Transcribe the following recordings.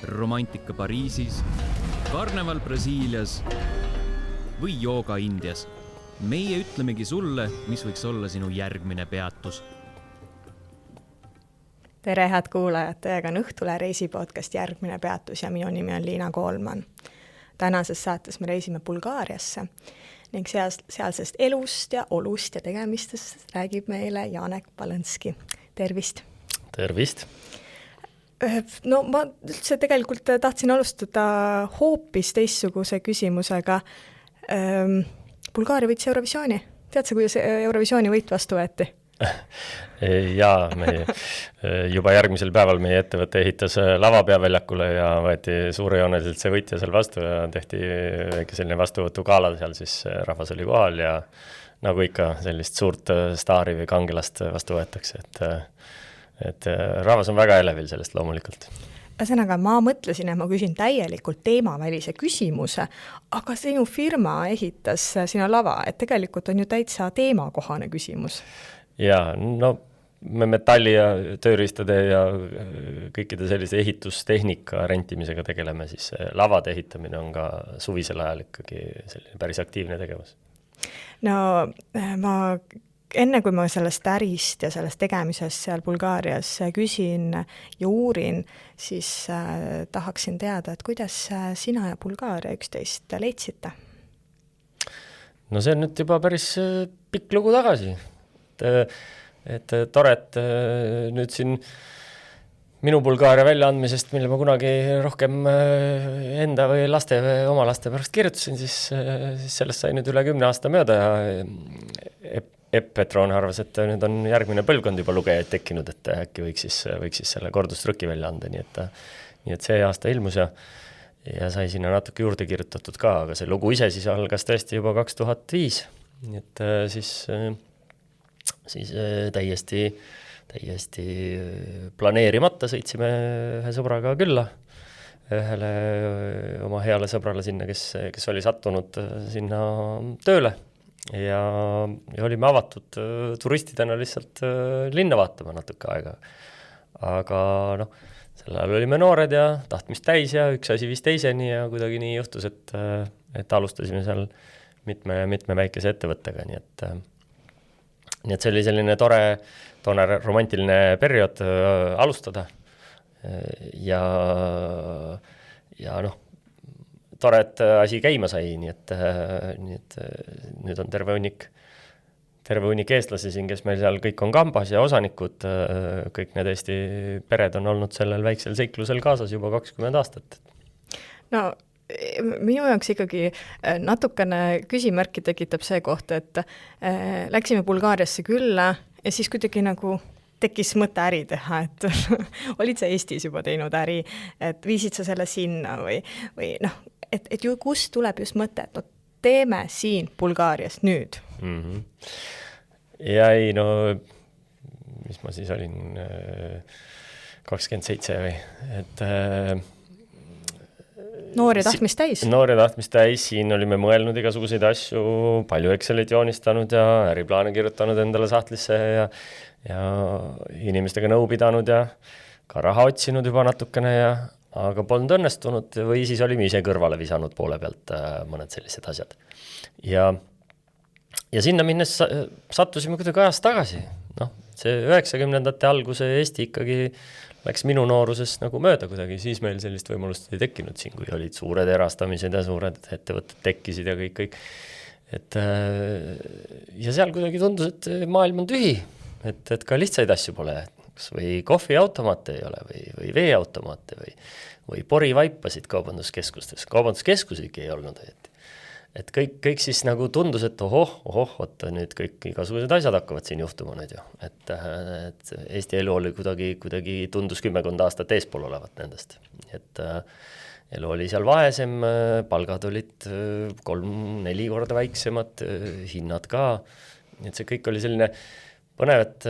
romantika Pariisis, karneval Brasiilias või jooga Indias. Meie ütlemegi sulle, mis võiks olla sinu järgmine peatus. Tere, head kuulajad, teiega on Õhtule reisipodcast Järgmine peatus ja minu nimi on Liina Koolman. Tänases saates me reisime Bulgaariasse ning sealsest elust ja olust ja tegemistest räägib meile Janek Palõnski. Tervist! Tervist! No ma üldse tegelikult tahtsin alustada hoopis teistsuguse küsimusega. Bulgaaria võitis Eurovisiooni. Tead sa, kuidas Eurovisiooni võit vastu võeti? Jaa, juba järgmisel päeval meie ettevõte ehitas lavapeaväljakule ja võeti suurejooneliselt see võitja seal vastu ja tehti väike selline vastuvõtugaala seal, siis rahvas oli kohal ja nagu ikka sellist suurt staari või kangelast vastu võetakse, et rahvas on väga elevil sellest loomulikult. Ühesõnaga, ma mõtlesin, et ma küsin täielikult teemavälise küsimuse, aga sinu firma ehitas sina lava, et tegelikult on ju täitsa teemakohane küsimus. Jaa, no me metalli ja tööriistade ja kõikide sellise ehitustehnika rentimisega tegeleme, siis lavade ehitamine on ka suvisel ajal ikkagi selline päris aktiivne tegevus. No enne kui ma sellest ärist ja sellest tegemisest seal Bulgaarias küsin ja uurin, siis tahaksin teada, et kuidas sina ja Bulgaaria üksteist leidsite? No see on nüüd juba päris pikk lugu tagasi. Et tore, et nüüd siin minu Bulgaaria väljaandmisest, mille ma kunagi rohkem enda või oma laste pärast kirjutasin, siis sellest sai nüüd üle 10 aasta mööda ja Petron arvas, et nüüd on järgmine põlvkond juba lugejaid tekkinud, et äkki võiks siis selle kordustrüki välja anda, nii et see aasta ilmus ja sai sinna natuke juurde kirjutatud ka, aga see lugu ise siis algas tõesti juba 2005, nii et siis täiesti planeerimata sõitsime ühe sõbraga külla, ühele oma heale sõbrale sinna, kes oli sattunud sinna tööle ja olime avatud turistidena lihtsalt linna vaatama natuke aega. Aga sel ajal olime noored ja tahtmist täis ja üks asi viis teiseni ja kuidagi nii juhtus, et alustasime seal mitme väikese ettevõttega, nii et see oli selline tore romantiline periood alustada ja tore, et asi käima sai, nii et nüüd on terve hunnik eestlasi siin, kes meil seal kõik on kambas ja osanikud, kõik need Eesti pered on olnud sellel väiksel seiklusel kaasas juba 20 aastat. No minu jaoks ikkagi natukene küsimärki tekitab see koht, et läksime Bulgaariasse külla ja siis kuidagi nagu tekkis mõte äri teha, et olid sa Eestis juba teinud äri, et viisid sa selle sinna või et ju kust tuleb just mõte, et teeme siin Bulgaarias nüüd? Ja ei, mis ma siis olin 27 või, et Noor ja tahtmist täis, siin olime mõelnud igasuguseid asju, palju Excelit joonistanud ja äriplaane kirjutanud endale sahtlisse ja inimestega nõu pidanud ja ka raha otsinud juba natukene, aga polnud õnnestunud või siis olime ise kõrvale visanud poole pealt mõned sellised asjad. Ja sinna minnes sattusime kuidagi ajast tagasi. See 90ndate alguse Eesti ikkagi läks minu nooruses nagu mööda kuidagi, siis meil sellist võimalust ei tekkinud siin, kui olid suured erastamised ja suured ettevõtted tekkisid ja kõik. Ja seal kuidagi tundus, et maailm on tühi, et ka lihtsaid asju pole, või kohviautomaate ei ole või veeautomaate või porivaipasid kaubanduskeskusigi ei olnud. Et kõik siis nagu tundus, et oot, nüüd kõik igasugused asjad hakkavad siin juhtuma nüüd ju. Et Eesti elu oli kuidagi tundus 10 aastat eespool olevat nendest. Et elu oli seal vaesem, palgad olid 3-4 korda väiksemad, hinnad ka. Et see kõik oli selline põnev, et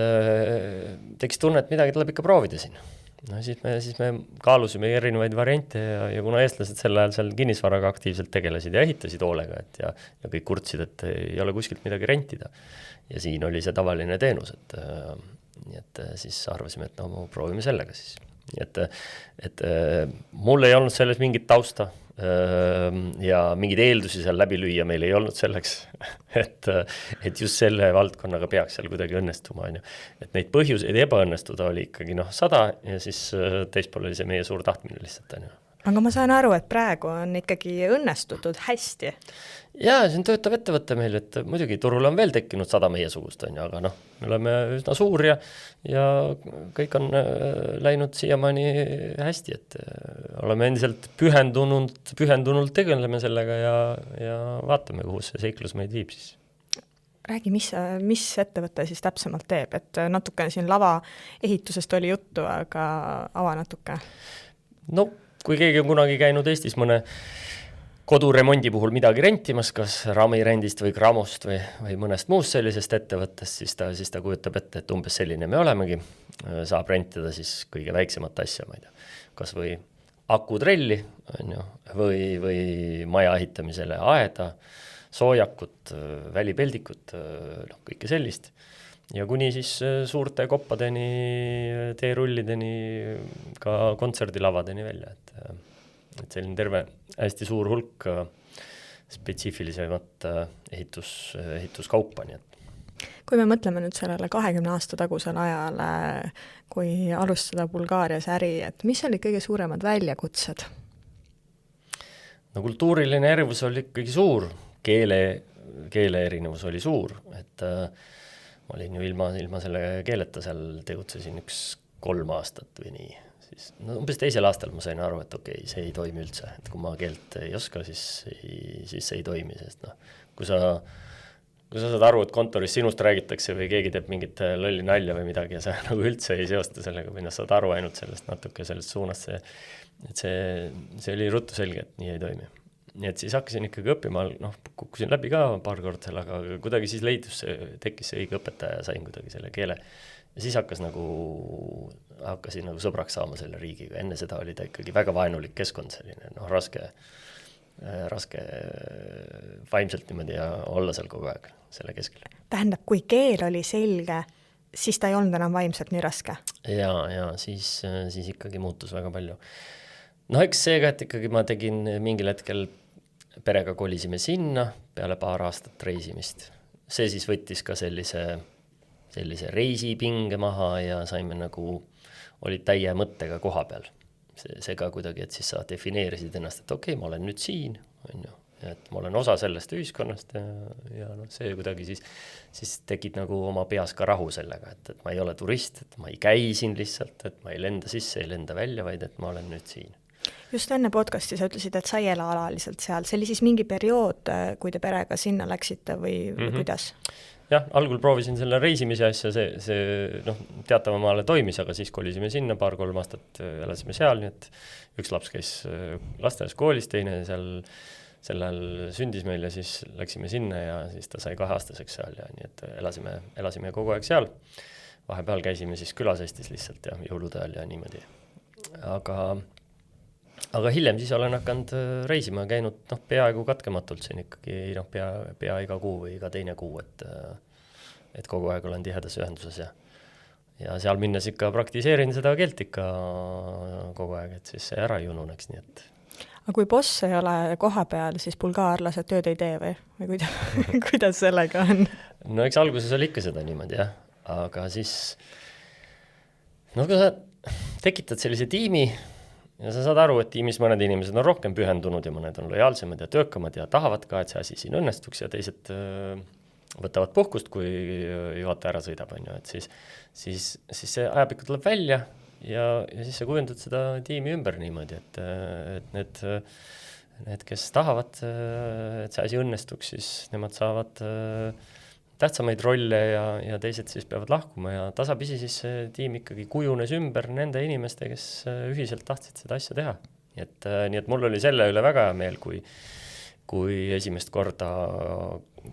tekkis tunne, et midagi tuleb ikka proovida siin. Siis me kaalusime erinevaid variante ja kuna eestlased sel ajal seal kinnisvaraga aktiivselt tegelesid ja ehitasid hoolega ja kõik kurtsid, et ei ole kuskilt midagi rentida. Ja siin oli see tavaline teenus, et siis arvasime, et proovime sellega siis. Nii et mul ei olnud selles mingit tausta ja mingeid eeldusi seal läbi lüüa meil ei olnud selleks, et just selle valdkonnaga peaks seal kuidagi õnnestuma, on ju. Et neid põhjuseid ebaõnnestuda oli ikkagi 100 ja siis teispool oli see meie suur tahtmine lihtsalt, on ju. Aga ma saan aru, et praegu on ikkagi õnnestutud hästi. Jaa, siin töötab ettevõtte meil, et muidugi turul on veel tekkinud 100 meiesugust, on ju, aga me oleme üsna suur ja kõik on läinud siiamaani hästi, et oleme endiselt pühendunult tegeleme sellega ja vaatame, kuhu see seiklus meid viib siis. Räägi, mis ettevõte siis täpsemalt teeb, et natukene siin lava ehitusest oli juttu, aga ava natuke. No, kui keegi on kunagi käinud Eestis mõne koduremondi puhul midagi rentimas, kas ramirendist või Gramost või mõnest muust sellisest ettevõttest, siis ta kujutab ette, et umbes selline me olemegi. Saab rentida siis kõige väiksemat asja, ma ei tea, kas või akutrelli, on ju, või maja ehitamisele aeda, soojakut, välipeldikut, kõike sellist. Ja kuni siis suurte koppadeni, teerullideni, ka kontserdilavadeni välja, et selline terve hästi suur hulk spetsiifilisemat ehituskaupa. Nii et. Kui me mõtleme nüüd sellele 20 aasta tagusel ajale, kui alustada Bulgaarias äri, et mis olid kõige suuremad väljakutsed? No kultuuriline erinevus oli ikkagi suur, keele erinevus oli suur, et ma olin ju ilma selle keeleta seal tegutsesin 3 aastat või nii. Siis, umbes teisel aastal ma sain aru, et okei, see ei toimi üldse. Et kui ma keelt ei oska, siis see ei toimi. Sest kui sa saad aru, et kontoris sinust räägitakse või keegi teeb mingit lolli nalja või midagi ja sa nagu üldse ei seosta sellega või saad aru ainult sellest natuke sellest suunast, see oli ruttu selge, et nii ei toimi. Nii et siis hakkasin ikkagi õppima, kukkusin läbi ka paar kord, aga kuidagi siis tekkis see õige õpetaja ja sain kuidagi selle keele. Ja siis hakkasin sõbraks saama selle riigiga. Enne seda oli ta ikkagi väga vaenulik keskkond, selline raske vaimselt niimoodi ja olla seal kogu aeg selle keskel. Tähendab, kui keel oli selge, siis ta ei olnud enam vaimselt nii raske? Ja siis ikkagi muutus väga palju. Eks seega, et ikkagi ma tegin mingil hetkel perega kolisime sinna peale paar aastat reisimist. See siis võttis ka sellise reisipinge maha ja saime olid täie mõttega koha peal. See ka kuidagi, et siis sa defineerisid ennast, et okei, ma olen nüüd siin, on ju, et ma olen osa sellest ühiskonnast ja see kuidagi siis tekib oma peas ka rahu sellega, et ma ei ole turist, et ma ei käi siin lihtsalt, et ma ei lenda sisse, ei lenda välja, vaid et ma olen nüüd siin. Just enne podcasti sa ütlesid, et sa ei ela alaliselt seal. See oli siis mingi periood, kui te perega sinna läksite või kuidas? Jah, algul proovisin selle reisimise asja, see teatavamaale toimis, aga siis kolisime sinna 2-3 aastat, elasime seal, nii et üks laps käis lasteaias koolis, teine sellel sündis meil ja siis läksime sinna ja siis ta sai 2-aastaseks seal ja nii et elasime kogu aeg seal. Vahepeal käisime siis külas Eestis lihtsalt ja jõulude ajal ja niimoodi. Aga hiljem siis olen hakanud reisima, käinud peaaegu katkematult siin ikkagi pea iga kuu või iga teine kuu, et kogu aeg olen tihedas ühenduses ja seal minnes ikka praktiseerin seda keelt ikka kogu aeg, et siis see ära ei ununeks, nii et. Aga kui boss ei ole koha peal, siis bulgaarlased tööd ei tee või kuidas sellega on? No eks alguses oli ikka seda niimoodi, jah, aga siis kui sa tekitad sellise tiimi ja sa saad aru, et tiimis mõned inimesed on rohkem pühendunud ja mõned on lojaalsemad ja töökamad ja tahavad ka, et see asi siin õnnestuks ja teised võtavad puhkust, kui juhataja ära sõidab, on ju, et siis see ajapikku tuleb välja ja siis sa kujundad seda tiimi ümber niimoodi, et need, kes tahavad, et see asi õnnestuks, siis nemad saavad tähtsamaid rolle ja teised siis peavad lahkuma ja tasapisi siis see tiim ikkagi kujunes ümber nende inimeste, kes ühiselt tahtsid seda asja teha. Nii et mul oli selle üle väga hea meel, kui esimest korda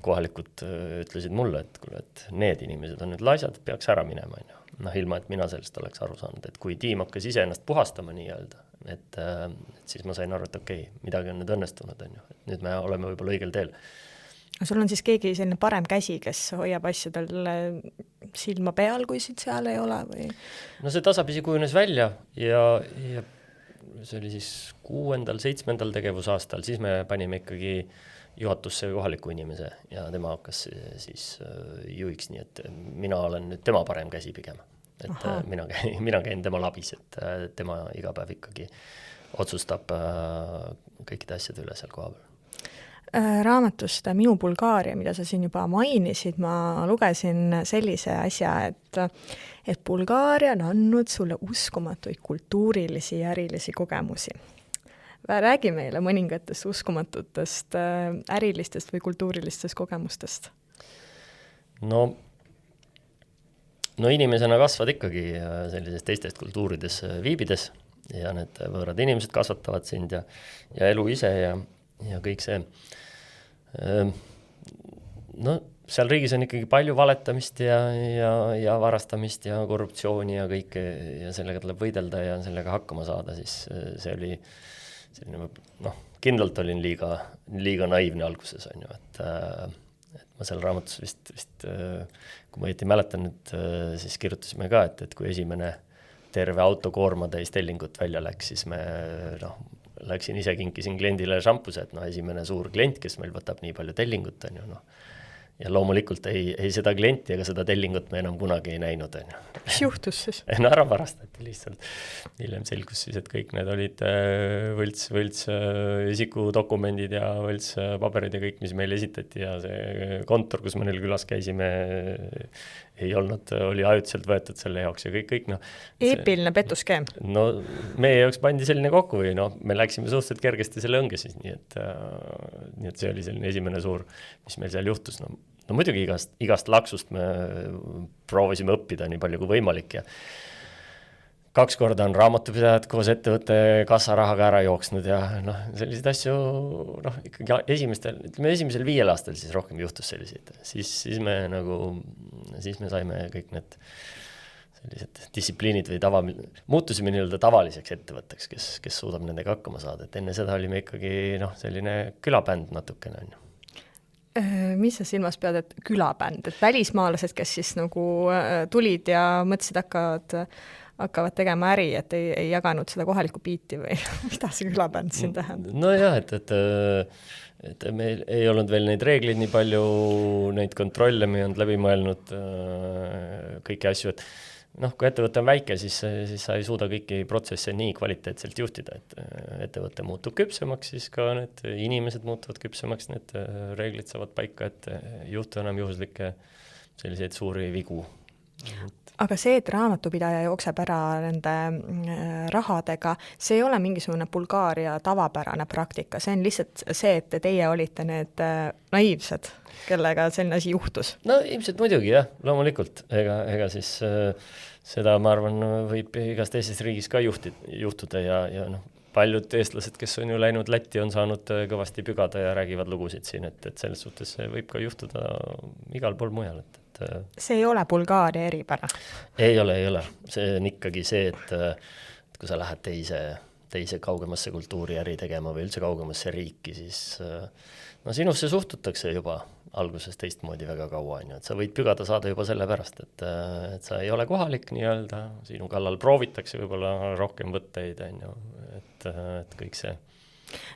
kohalikud ütlesid mulle, et need inimesed on nüüd laisad, peaks ära minema. Ilma, et mina sellest oleks aru saanud, et kui tiim hakkas ise ennast puhastama nii-öelda, et siis ma sain aru, et okei, midagi on nüüd õnnestunud, on ju. Nüüd me oleme võib-olla õigel teel. sul on siis keegi selline parem käsi, kes hoiab asjadel silma peal, kui siit seal ei ole või? No see tasapisi kujunes välja ja see oli siis 6.-7. tegevusaastal, siis me panime ikkagi juhatusse kohaliku inimese ja tema hakkas siis juhiks, nii et mina olen nüüd tema parem käsi pigem. Et mina käin tema labis, et tema iga päev ikkagi otsustab kõikide asjade üle seal koha peal. Raamatust Minu Bulgaaria, mida sa siin juba mainisid, ma lugesin sellise asja, et Bulgaaria on andnud sulle uskumatuid kultuurilisi ja ärilisi kogemusi. Räägi meile mõningatest uskumatutest ärilistest või kultuurilistest kogemustest. No inimesena kasvad ikkagi sellises teistest kultuurides viibides ja need võõrad inimesed kasvatavad sind ja elu ise ja kõik see. No seal riigis on ikkagi palju valetamist ja varastamist ja korruptsiooni ja kõike ja sellega tuleb võidelda ja sellega hakkama saada, siis see oli selline, kindlalt olin liiga naiivne alguses, on ju, et ma seal raamatus vist kui ma õieti mäletan, et siis kirjutasime ka, et kui esimene terve autokoormatäis tellingut välja läks, siis me läksin ise kinkisin kliendile šampuse, et esimene suur klient, kes meil võtab nii palju tellingut, on ju, ja loomulikult ei seda klienti ega seda tellingut me enam kunagi ei näinud, on ju. Mis juhtus siis? Ära varastati lihtsalt. Hiljem selgus siis, et kõik need olid võlts isikudokumendid ja võlts paberid ja kõik, mis meil esitati ja see kontor, kus me neil külas käisime, ei olnud, oli ajutiselt võetud selle jaoks ja kõik. Eepiline petuskeem. No meie jaoks pandi selline kokku või me läksime suhteliselt kergesti selle õnge siis, nii et see oli selline esimene suur, mis meil seal juhtus. No muidugi igast laksust me proovisime õppida nii palju kui võimalik ja 2 korda on raamatupidajad koos ettevõtte kassarahaga ära jooksnud ja selliseid asju ikkagi esimesel 5 aastal siis rohkem juhtus selliseid. Siis me saime kõik need sellised distsipliinid või muutusime nii-öelda tavaliseks ettevõtteks, kes suudab nendega hakkama saada. Et enne seda olime ikkagi selline külabänd natukene on ju. Mis sa silmas pead, et külabänd, et välismaalased, kes siis tulid ja mõtlesid hakkavad tegema äri, et ei jaganud seda kohalikku biiti või mida see külabänd siin tähendab? No jah, et meil ei olnud veel neid reegleid nii palju, neid kontrolle me ei olnud läbi mõelnud kõiki asju, et kui ettevõte on väike, siis sa ei suuda kõiki protsesse nii kvaliteetselt juhtida, et ettevõte muutub küpsemaks, siis ka need inimesed muutuvad küpsemaks, need reeglid saavad paika, et juhtu enam juhuslikke selliseid suuri vigu. Aga see, et raamatupidaja jookseb ära nende rahadega, see ei ole mingisugune Bulgaaria tavapärane praktika, see on lihtsalt see, et teie olite need naiivsed, kellega selline asi juhtus. No ilmselt muidugi jah, loomulikult, ega siis seda ma arvan võib igas teises riigis ka juhtuda ja paljud eestlased, kes on ju läinud Lätti, on saanud kõvasti pügada ja räägivad lugusid siin, et selles suhtes võib ka juhtuda igal pool mujal, See ei ole Bulgaaria eripära? Ei ole. See on ikkagi see, et kui sa lähed teise kaugemasse kultuuri äri tegema või üldse kaugemasse riiki, siis sinusse suhtutakse juba alguses teistmoodi väga kaua, et sa võid pügada saada juba selle pärast, et sa ei ole kohalik nii-öelda, sinu kallal proovitakse võib-olla rohkem võtteid, et kõik see.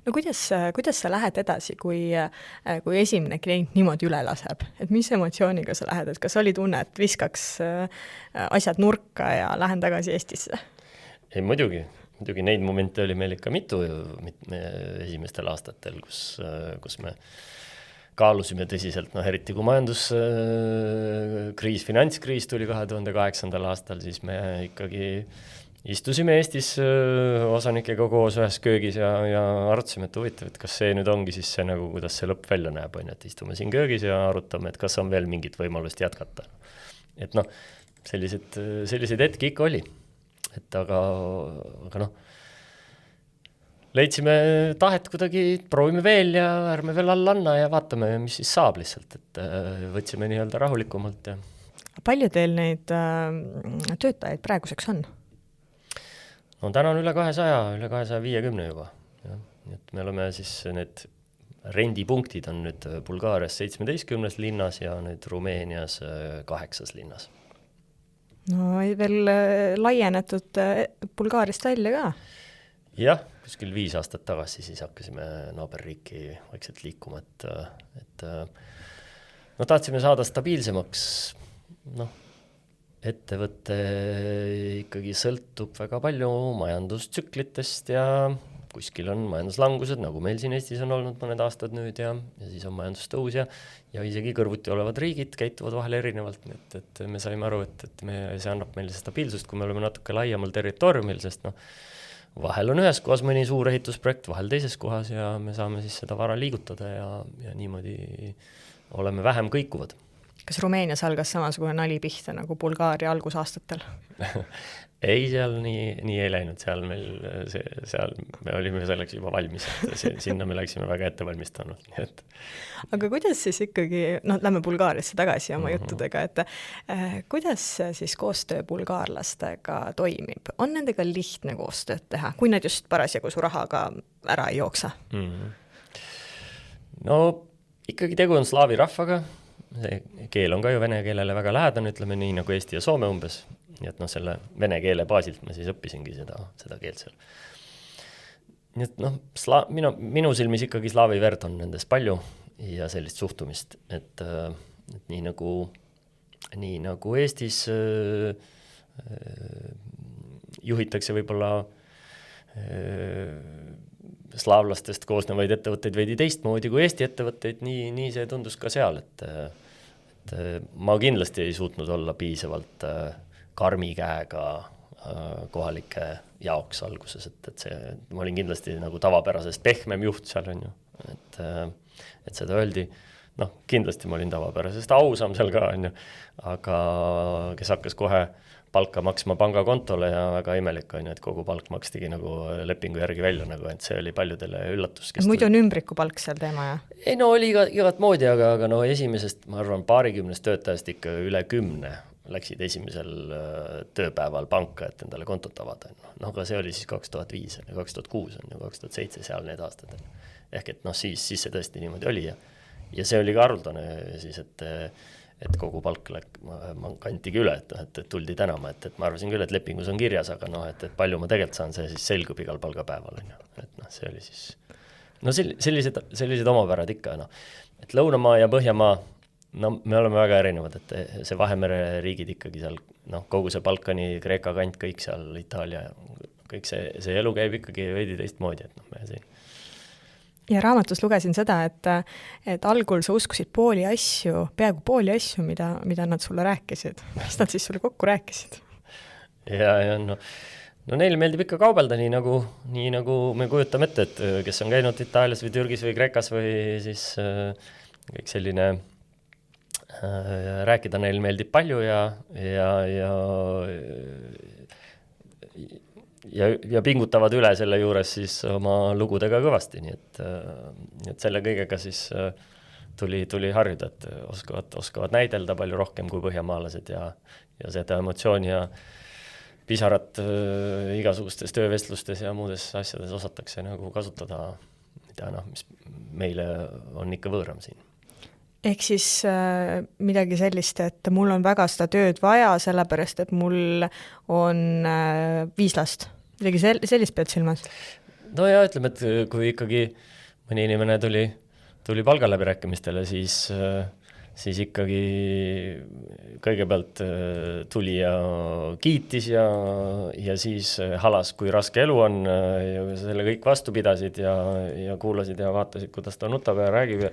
No kuidas sa lähed edasi, kui esimene klient niimoodi üle laseb? Et mis emotsiooniga sa lähed? Et kas oli tunne, et viskaks asjad nurka ja lähen tagasi Eestisse? Ei, muidugi neid momente oli meil ikka mitu esimestel aastatel, kus me kaalusime tõsiselt, eriti kui majanduskriis, finantskriis tuli 2008. aastal, siis me ikkagi istusime Eestis osanikega koos ühes köögis ja arutasime, et huvitav, et kas see nüüd ongi siis see kuidas see lõpp välja näeb, et istume siin köögis ja arutame, et kas on veel mingit võimalust jätkata. Et selliseid hetki ikka oli. Et aga leidsime tahet kuidagi, proovime veel ja ärme veel alla anna ja vaatame, mis siis saab lihtsalt, et võtsime nii-öelda rahulikumalt. Palju teil neid töötajaid praeguseks on? Täna on üle 200, üle 250 juba. Ja. Et me oleme siis need rendipunktid on nüüd Bulgaarias 17 linnas ja nüüd Rumeenias 8 linnas. No veel laienetud Bulgaariast välja ka. Jah, kuskil 5 aastat tagasi siis hakkasime naaberriiki vaikselt liikuma, et no tahtsime saada stabiilsemaks, ettevõte ikkagi sõltub väga palju majandustsüklitest ja kuskil on majanduslangused, nagu meil siin Eestis on olnud mõned aastad nüüd ja siis on majandustõus ja isegi kõrvuti olevad riigid käituvad vahel erinevalt, et me saime aru, et see annab meile stabiilsust, kui me oleme natuke laiemal territooriumil, sest vahel on ühes kohas mõni suur ehitusprojekt, vahel teises kohas ja me saame siis seda vara liigutada ja niimoodi oleme vähem kõikuvad. Kas Rumeenias algas samasugune nali pihta nagu Bulgaaria algusaastatel? Ei, seal nii ei läinud, seal me olime selleks juba valmis, sinna me läksime väga ettevalmistanud. Aga kuidas siis ikkagi, lähme Bulgaariasse tagasi oma juttudega, et kuidas siis koostöö bulgaarlastega toimib? On nendega lihtne koostööd teha, kui nad just parasjagu su rahaga ära ei jooksa? No ikkagi tegu on slaavi rahvaga, see keel on ka ju vene keelele väga lähedane, ütleme nii nagu Eesti ja Soome umbes, nii et selle vene keele baasilt ma siis õppisingi seda keelt seal. Nii et minu silmis ikkagi slaavi verd on nendes palju ja sellist suhtumist, et nii nagu Eestis juhitakse võib-olla slaavlastest koosnevaid ettevõtteid veidi teistmoodi kui Eesti ettevõtteid, nii see tundus ka seal, et ma kindlasti ei suutnud olla piisavalt karmi käega kohalike jaoks alguses, et ma olin kindlasti nagu tavapärasest pehmem juht seal on ju, et seda öeldi, kindlasti ma olin tavapärasest ausam seal ka on ju, aga kes hakkas kohe palka maksma pangakontole ja väga imelik on ju, et kogu palk makstigi nagu lepingu järgi välja, nagu, et see oli paljudele üllatus. Muidu on ümbriku palk seal teema, jah? Ei, oli igat moodi, aga esimesest, ma arvan, 20 töötajast ikka üle 10 läksid esimesel tööpäeval panka, et endale kontot avada. Aga see oli siis 2005, 2006, 2007 seal need aastad. Ehk et siis see tõesti niimoodi oli ja see oli ka haruldane siis, et kogu palk kantigi üle, et tuldi tänama, et ma arvasin küll, et lepingus on kirjas, aga et palju ma tegelikult saan, see siis selgub igal palgapäeval. Et see oli siis, sellised omapärad ikka, et Lõunamaa ja Põhjamaa, me oleme väga erinevad, et see Vahemere riigid ikkagi seal, kogu see Balkani, Kreeka kant, kõik seal, Itaalia, kõik see elu käib ikkagi veidi teistmoodi, et me siin. Ja raamatus lugesin seda, et algul sa uskusid peaaegu pooli asju, mida nad sulle rääkisid. Mis nad siis sulle kokku rääkisid? Ja neile meeldib ikka kaubelda, nii nagu me kujutame ette, et kes on käinud Itaalias või Türgis või Kreekas või siis kõik selline rääkida neil meeldib palju ja pingutavad üle selle juures siis oma lugudega kõvasti, nii et selle kõigega siis tuli harjuda, et oskavad näidelda palju rohkem kui põhjamaalased ja seda emotsiooni ja pisarat igasugustes töövestlustes ja muudes asjades osatakse nagu kasutada, mis meile on ikka võõram siin. Ehk siis midagi sellist, et mul on väga seda tööd vaja, sellepärast, et mul on 5 last. Midagi sellist pead silmas? No ja ütleme, et kui ikkagi mõni inimene tuli palgaläbirääkimistele, siis ikkagi kõigepealt tuli ja kiitis ja siis halas, kui raske elu on ja selle kõik vastu pidasid ja kuulasid ja vaatasid, kuidas ta nutab ja räägib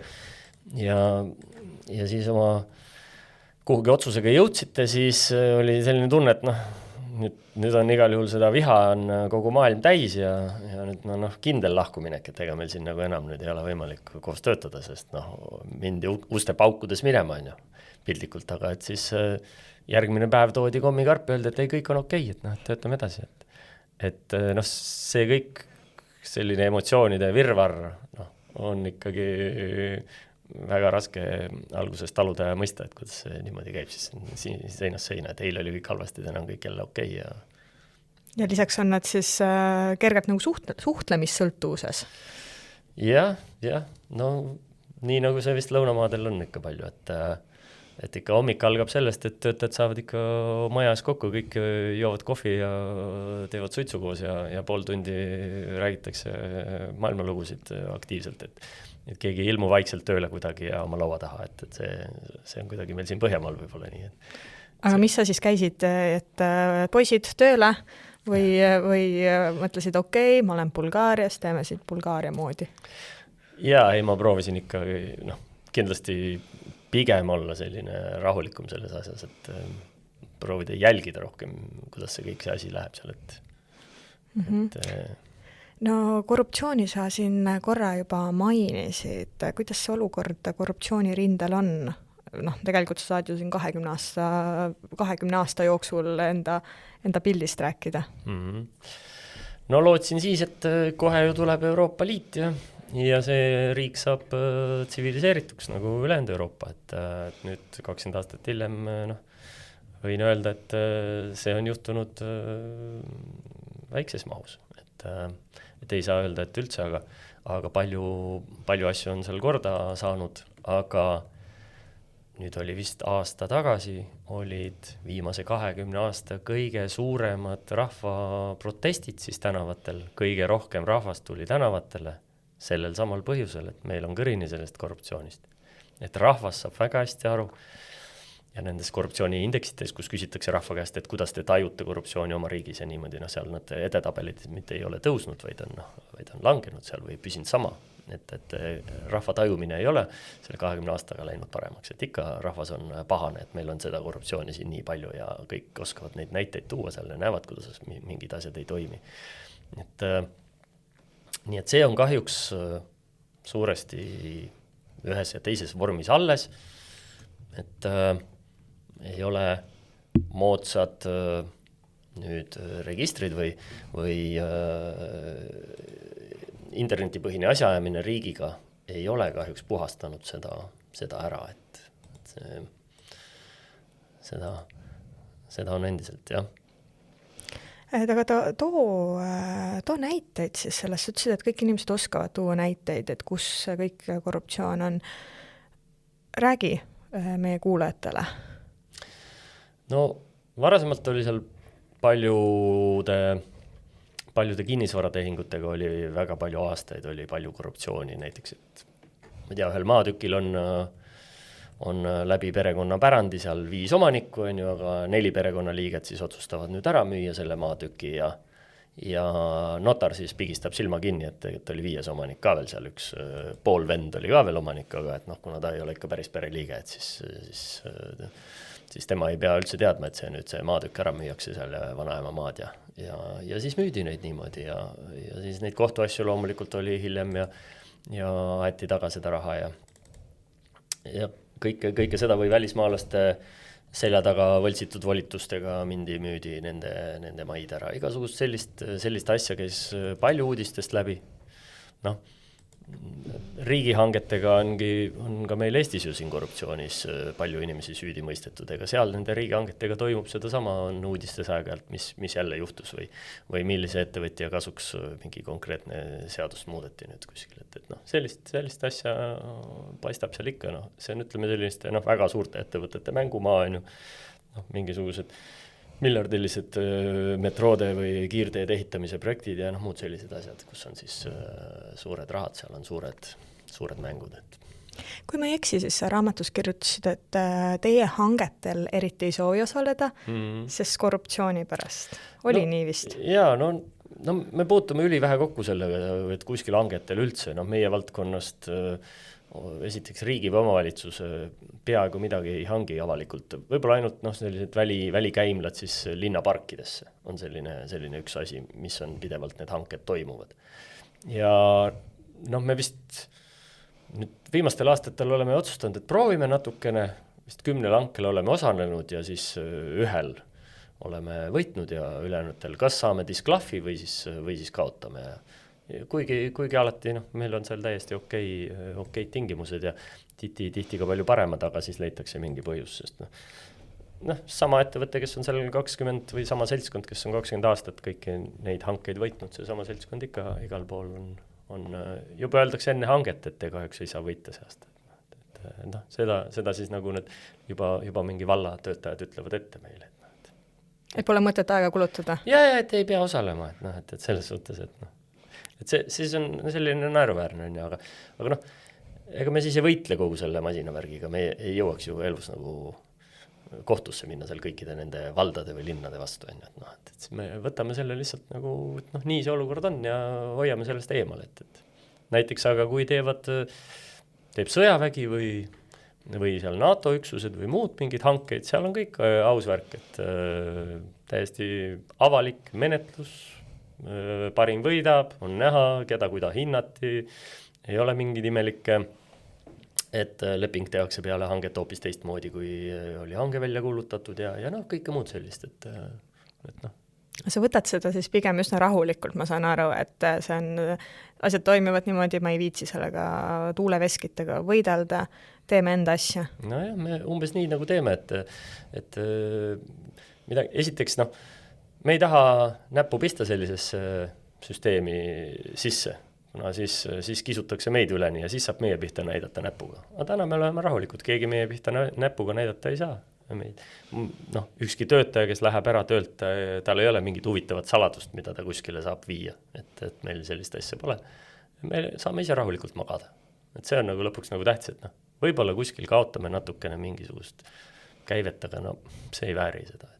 ja siis oma kuhugi otsusega jõudsite, siis oli selline tunne, et nüüd on igal juhul seda viha on kogu maailm täis ja nüüd kindel lahkuminek, et ega meil siin nagu enam nüüd ei ole võimalik koos töötada, sest mindi uste paukudes minema on ju piltlikult, aga et siis järgmine päev toodi kommikarp ja öeldi, et ei, kõik on okei, et töötame edasi. Et see kõik selline emotsioonide virvar on ikkagi väga raske alguses taluda ja mõista, et kuidas see niimoodi käib siis seinast seina, et eile oli kõik halvasti, täna on kõik jälle okei. Ja lisaks on nad siis kergelt nagu suhtlemissõltuvuses. jah, no nii nagu see vist lõunamaadel on ikka palju, et ikka hommik algab sellest, et töötajad saavad ikka majas kokku, kõik joovad kohvi ja teevad suitsu koos ja pool tundi räägitakse maailmalugusid aktiivselt, et keegi ei ilmu vaikselt tööle kuidagi ja oma laua taha, et see on kuidagi meil siin Põhjamaal võib-olla nii. Aga mis sa siis käisid, et poisid tööle või mõtlesid, okei, ma olen Bulgaarias, teeme siit Bulgaaria moodi? Jaa, ei, ma proovisin ikka, kindlasti pigem olla selline rahulikum selles asjas, et proovida jälgida rohkem, kuidas see kõik see asi läheb seal, No korruptsiooni sa siin korra juba mainisid, kuidas see olukord korruptsioonirindel on? Tegelikult sa saad ju siin 20 aasta jooksul enda pildist rääkida. No lootsin siis, et kohe ju tuleb Euroopa Liit ja see riik saab tsiviliseerituks nagu ülejäänud Euroopa, et nüüd 20 aastat hiljem võin öelda, et see on juhtunud väikses mahus, et ei saa öelda, et üldse, aga palju asju on seal korda saanud, aga nüüd oli vist aasta tagasi, olid viimase 20 aasta kõige suuremad rahvaprotestid siis tänavatel, kõige rohkem rahvast tuli tänavatele sellel samal põhjusel, et meil on kõrini sellest korruptsioonist. Et rahvas saab väga hästi aru ja nendes korruptsiooniindeksites, kus küsitakse rahva käest, et kuidas te tajute korruptsiooni oma riigis ja niimoodi, seal nad edetabelid mitte ei ole tõusnud, vaid on langenud seal või püsinud sama. Et rahva tajumine ei ole selle 20 aastaga läinud paremaks, et ikka rahvas on pahane, et meil on seda korruptsiooni siin nii palju ja kõik oskavad neid näiteid tuua seal ja näevad, kuidas mingid asjad ei toimi. Nii et see on kahjuks suuresti ühes ja teises vormis alles, et ei ole moodsad nüüd registrid või internetipõhine asjaajamine riigiga ei ole kahjuks puhastanud seda ära, et seda on endiselt, jah. Aga too näiteid siis sellest, ütlesid, et kõik inimesed oskavad tuua näiteid, et kus kõik korruptsioon on. Räägi meie kuulajatele. No varasemalt oli seal paljude kinnisvaratehingutega oli väga palju aastaid, oli palju korruptsiooni näiteks, et ma tea, ühel maatükil on läbi perekonna pärandi seal 5 omanikku, aga 4 perekonnaliiget siis otsustavad nüüd ära müüa selle maatüki ja notar siis pigistab silma kinni, et oli 5 omanik ka veel seal, üks pool vend oli ka veel omanik, aga et kuna ta ei ole ikka päris pereliige, et siis tema ei pea üldse teadma, et see maatükk ära müüakse seal vanaema maad ja siis müüdi neid niimoodi ja siis neid kohtuasju loomulikult oli hiljem ja aeti taga seda raha ja kõike seda või välismaalaste selja taga võltsitud volitustega müüdi nende maid ära. Igasugust sellist asja käis palju uudistest läbi. Riigihangetega on ka meil Eestis ju siin korruptsioonis palju inimesi süüdi mõistetud, ega seal nende riigihangetega toimub seda sama, on uudistes aeg-ajalt, mis jälle juhtus või millise ettevõtja kasuks mingi konkreetne seadust muudeti nüüd kuskil, et sellist asja paistab seal ikka, see on ütleme selliste väga suurte ettevõtete mängumaa on ju, mingisugused miljardilised metroode või kiirteed ehitamise projektid ja muud sellised asjad, kus on siis suured rahad, seal on suured mängud. Kui ma ei eksi, siis sa raamatus kirjutasid, et teie hangetel eriti ei soovi osaleda, sest korruptsiooni pärast. Oli nii vist? Jaa, me puutume ülivähe kokku sellega, et kuskil hangetel üldse, meie valdkonnast esiteks riigi või omavalitsus peaaegu midagi ei hangi avalikult. Võib-olla ainult sellised välikäimlad siis linnaparkidesse on selline üks asi, mis on pidevalt need hanked toimuvad. Ja me vist nüüd viimastel aastatel oleme otsustanud, et proovime natukene, vist 10 hankel oleme osalenud ja siis ühel oleme võitnud ja ülejäänutel kas saame disklahvi või siis kaotame. Kuigi alati meil on seal täiesti okei tingimused ja tihti ka palju paremad, aga siis leitakse mingi põhjus, sest sama ettevõte, kes on seal 20 või sama seltskond, kes on 20 aastat kõiki neid hankeid võitnud, see sama seltskond ikka igal pool juba öeldakse enne hanget, et te kahjuks ei saa võita see aasta. Noh, seda siis nagu need juba mingi valla töötajad ütlevad ette meile. Et pole mõtet aega kulutada? Ja, et ei pea osalema, et selles suhtes, et see siis on selline naeruväärne, aga noh, ega me siis ei võitle kogu selle masinavärgiga, me ei jõuaks ju elus nagu kohtusse minna seal kõikide nende valdade või linnade vastu, et siis me võtame selle lihtsalt nagu, et noh, nii see olukord on ja hoiame sellest eemal, et näiteks aga kui teeb sõjavägi või seal NATO üksused või muud mingid hankeid, seal on kõik aus värk, et täiesti avalik menetlus, parim võidab, on näha, keda kuida hinnati, ei ole mingid imelikke, et leping tehakse peale hanget hoopis teistmoodi, kui oli hange välja kuulutatud ja noh, kõike muud sellist, et noh. Sa võtad seda siis pigem üsna rahulikult, ma saan aru, et see on, asjad toimivad niimoodi, ma ei viitsi sellega tuuleveskitega võidelda, teeme enda asja. Nojah, me umbes nii nagu teeme, et midagi, esiteks noh, me ei taha näppu pista sellisesse süsteemi sisse, kuna siis kisutakse meid üleni ja siis saab meie pihta näidata näpuga. Aga täna me oleme rahulikud, keegi meie pihta näpuga näidata ei saa. Noh, ükski töötaja, kes läheb ära töölt, tal ei ole mingit huvitavat saladust, mida ta kuskile saab viia, et meil sellist asja pole. Me saame ise rahulikult magada. Et see on nagu lõpuks nagu tähtis, et noh, võib-olla kuskil kaotame natukene mingisugust käivet, aga no see ei vääri seda,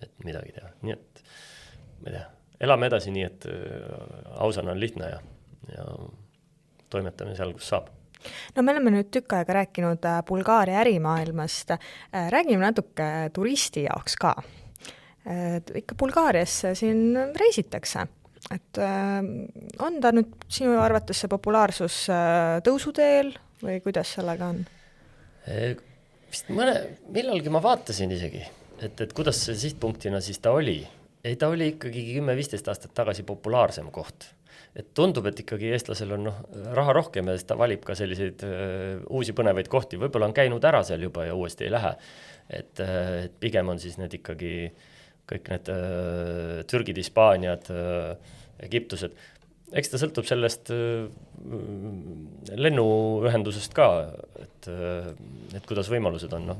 et midagi teha. Nii et, ma ei tea, elame edasi nii, et ausana on lihtne ja toimetame seal, kus saab. No me oleme nüüd tükk aega rääkinud Bulgaaria ärimaailmast, räägime natuke turisti jaoks ka. Ikka Bulgaariasse siin reisitakse, et on ta nüüd sinu arvates see populaarsus tõusuteel või kuidas sellega on? Vist millalgi ma vaatasin isegi, et kuidas see sihtpunktina siis ta oli. Ei, ta oli ikkagi 10-15 aastat tagasi populaarsem koht. Et tundub, et ikkagi eestlasel on raha rohkem ja ta valib ka selliseid uusi põnevaid kohti. Võib-olla on käinud ära seal juba ja uuesti ei lähe. Et pigem on siis need ikkagi kõik need Türgid, Hispaaniad, Egiptused. Eks ta sõltub sellest lennuühendusest ka, et kuidas võimalused on. No,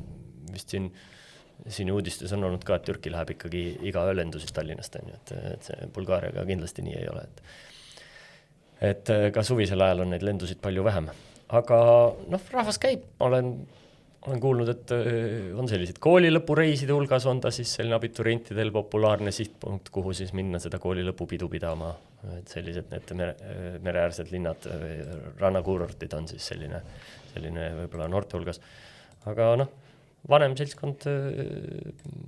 vist siin uudistes on olnud ka, et Türki läheb ikkagi iga öölendusis Tallinnast, et see Bulgaariaga kindlasti nii ei ole, et ka suvisel ajal on neid lendusid palju vähem. Aga noh, rahvas käib, olen kuulnud, et on sellised koolilõpureiside hulgas, on ta siis selline abiturientidel populaarne sihtpunkt, kuhu siis minna seda koolilõpupidu pidama, et sellised need mereäärsed linnad, rannakuurortid on siis selline võib-olla noorte hulgas. Aga noh, vanem seltskond,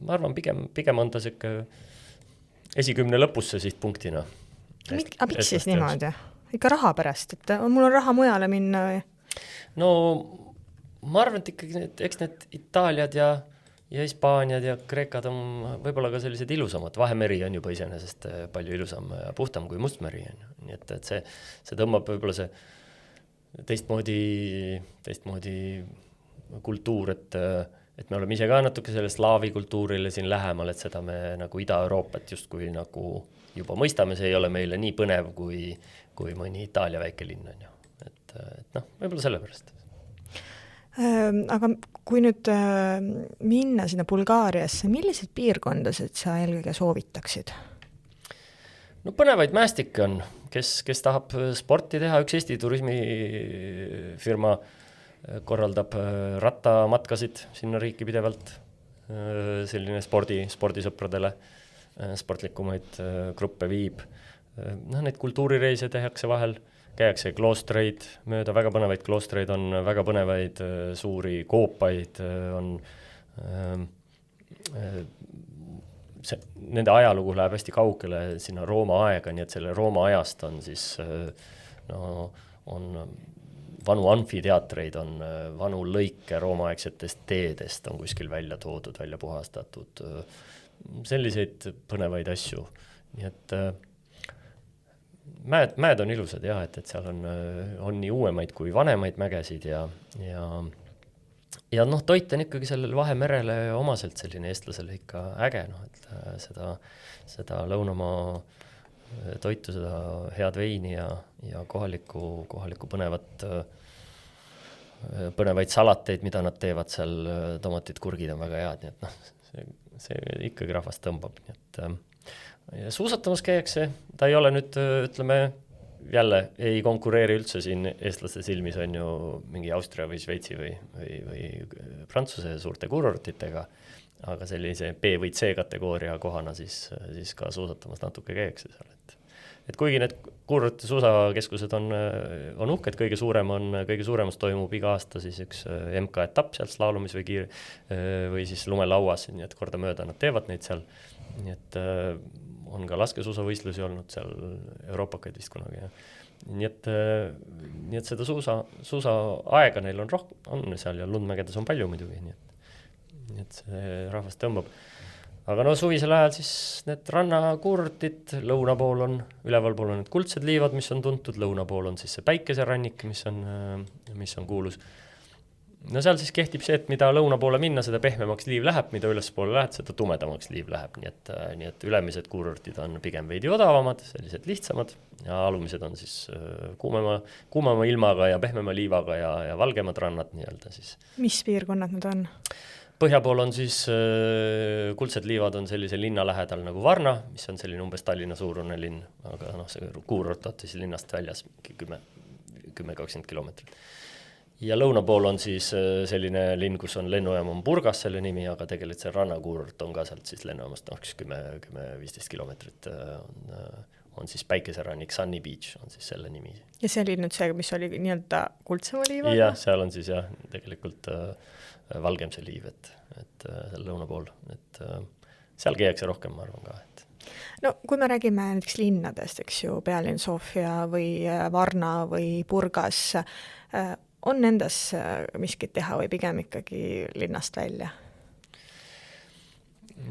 ma arvan, pigem on ta siuke esikümne lõpusse sihtpunktina. Miks siis niimoodi? Ikka raha pärast, et mul on raha mujale minna või? No ma arvan, et ikkagi eks need Itaaliad ja Hispaaniad ja Kreekad on võib-olla ka sellised ilusamad. Vahemeri on juba iseenesest palju ilusam ja puhtam kui Mustmeri. Nii et see tõmbab võib-olla see teistmoodi kultuur, et me oleme ise ka natuke selle slaavi kultuurile siin lähemal, et seda me nagu Ida-Euroopat justkui nagu juba mõistame, see ei ole meile nii põnev kui mõni Itaalia väike linn on ju. Et noh, võib-olla selle pärast. Aga kui nüüd minna sinna Bulgaariasse, millised piirkondasid sa eelkõige soovitaksid? No põnevaid mäestikke on, kes tahab sporti teha, üks Eesti turismifirma korraldab rattamatkasid sinna riiki pidevalt, selline spordisõpradele sportlikumaid gruppe viib. No, neid kultuurireise tehakse vahel, käiakse kloostreid mööda, väga põnevaid kloostreid on, väga põnevaid suuri koopaid on. Nende ajalugu läheb hästi kaugele sinna Rooma aega, nii et selle Rooma ajast on siis on vanu amfiteatreid, on vanu lõike roomaaegsetest teedest on kuskil välja toodud, välja puhastatud, selliseid põnevaid asju. Nii et mäed on ilusad jah, et seal on nii uuemaid kui vanemaid mägesid ja noh, toit on ikkagi sellel Vahemerele omaselt selline eestlasele ikka äge, noh, et seda lõunamaa toitu, seda head veini ja kohalikku põnevaid salateid, mida nad teevad seal, tomatid, kurgid on väga head, nii et see ikkagi rahvast tõmbab, nii et ja suusatamas käiakse, ta ei ole nüüd, ütleme, jälle ei konkureeri üldse siin eestlaste silmis on ju mingi Austria või Šveitsi või Prantsuse suurte kurortitega, aga sellise B või C kategooria kohana siis ka suusatamas natuke käiakse seal, et kuigi need kurorti suusakeskused on uhked, kõige suuremas toimub iga aasta siis üks MK-etapp seal slaalumis või siis lumelauas, nii et korda mööda nad teevad neid seal, nii et on ka laskesuusavõistlusi olnud seal Euroopakaid vist kunagi. Ja. Nii et seda suusa aega neil on seal ja Lundmägedes on palju muidugi, nii et see rahvast tõmbab. Aga suvisel ajal siis need rannakurortid, lõuna pool on, üleval pool on need kuldsed liivad, mis on tuntud, lõuna pool on siis see päikeserannik, mis on kuulus. Seal siis kehtib see, et mida lõuna poole minna, seda pehmemaks liiv läheb, mida üles poole lähed, seda tumedamaks liiv läheb, nii et ülemised kurortid on pigem veidi odavamad, sellised lihtsamad ja alumised on siis kuumema ilmaga ja pehmema liivaga ja valgemad rannad nii-öelda siis. Mis piirkonnad need on? Põhja pool on siis kuldsed liivad on sellise linna lähedal nagu Varna, mis on selline umbes Tallinna suurune linn, aga see kurort on siis linnast väljas 10-20 kilomeetrit. Ja lõuna pool on siis selline linn, kus on lennujaam on Burgas selle nimi, aga tegelikult see rannakurort on ka sealt siis lennujaamast 10-15 kilomeetrit on siis päikeserannik Sunny Beach on siis selle nimi. Ja see oli nüüd see, mis oli nii-öelda kuldsema liivaga? Jah, seal on siis tegelikult valgem see liiv, et seal lõuna pool, et seal käiakse rohkem, ma arvan ka, et no kui me räägime näiteks linnadest, eks ju, Pealinn, Sofia või Varna või Burgas, on nendas miskit teha või pigem ikkagi linnast välja?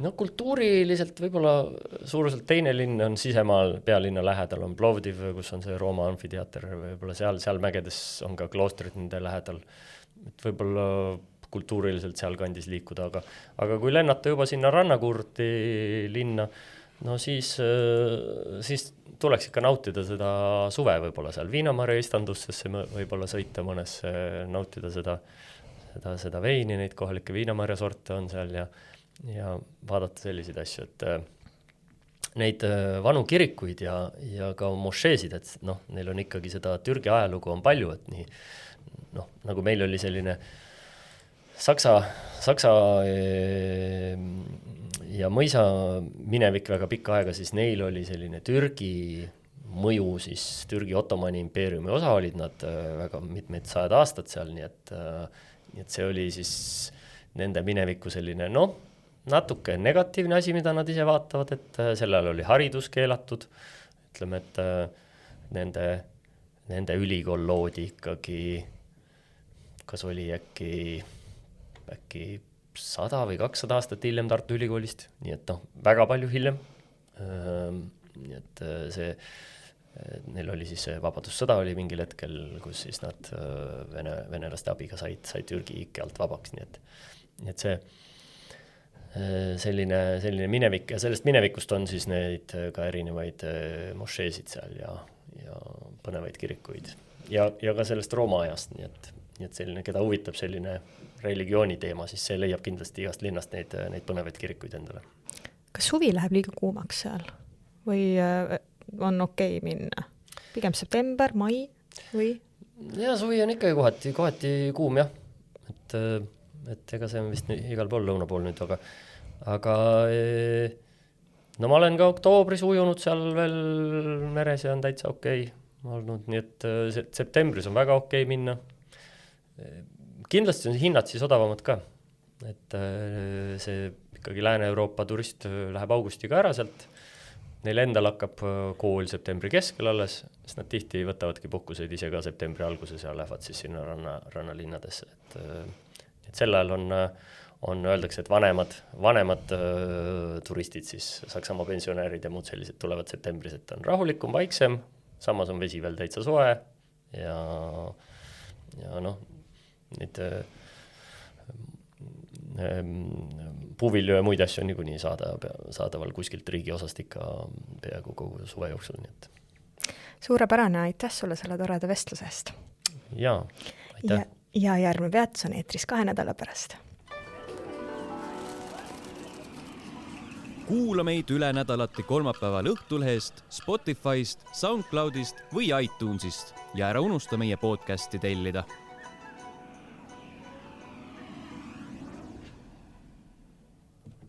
No kultuuriliselt võib-olla suuruselt teine linn on sisemaal, pealinna lähedal on Plovdiv, kus on see Rooma amfiteater, võib-olla seal mägedes on ka kloostrid nende lähedal, et võib-olla kultuuriliselt seal kandis liikuda, aga kui lennata juba sinna rannakurti linna, no siis tuleks ikka nautida seda suve võib-olla seal Viinamarja istandussesse võib-olla sõita mõnes, nautida seda veini, neid kohalikke Viinamarja sorte on seal ja vaadata selliseid asju, et neid vanu kirikuid ja ka mošeesid, et neil on ikkagi seda Türgi ajalugu on palju, et nii, nagu meil oli selline Saksa ja mõisa minevik väga pikka aega, siis neil oli selline Türgi mõju, siis Türgi Ottomani impeeriumi osa olid nad väga mitmeid sajad aastad seal, nii et see oli siis nende mineviku selline, natuke negatiivne asi, mida nad ise vaatavad, et sellel oli haridus keelatud, ütleme, et nende ülikool loodi ikkagi, kas oli äkki 100 või 200 aastat hiljem Tartu Ülikoolist, nii et väga palju hiljem. Nii et neil oli siis vabadussõda oli mingil hetkel, kus siis nad venelaste abiga said Türgi ikke alt vabaks, nii et see selline minevik ja sellest minevikust on siis neid ka erinevaid mošeesid seal ja põnevaid kirikuid ja ka sellest Rooma ajast, nii et selline, keda huvitab selline religiooni teema, siis see leiab kindlasti igast linnast neid põnevaid kirikuid endale. Kas suvi läheb liiga kuumaks seal või on okei minna? Pigem september, mai või? Ja suvi on ikka kohati kuum, jah. Et ega see on vist igal pool lõuna pool nüüd, aga ma olen ka oktoobris ujunud seal veel meres ja on täitsa okei olnud, nii et septembris on väga okei minna. Kindlasti on hinnad siis odavamad ka, et see ikkagi Lääne-Euroopa turist läheb augustiga ära sealt, neil endal hakkab kool septembri keskel alles, sest nad tihti võtavadki puhkuseid ise ka septembri alguses ja lähevad siis sinna rannalinnadesse, et sel ajal on öeldakse, et vanemad turistid, siis Saksamaa pensionäärid ja muud sellised tulevad septembris, et on rahulikum, vaiksem, samas on vesi veel täitsa soe ja puuvilju ja muid asju on niikuinii saadaval kuskilt riigi osast ikka peaaegu kogu suve jooksul, nii et. Suurepärane, aitäh sulle selle toreda vestluse eest. Jaa, aitäh. Ja järgmine peatus on eetris 2 nädala pärast. Kuula meid üle nädalati kolmapäeval Õhtulehest, Spotify'st, SoundCloud'ist või iTunes'ist ja ära unusta meie podcasti tellida.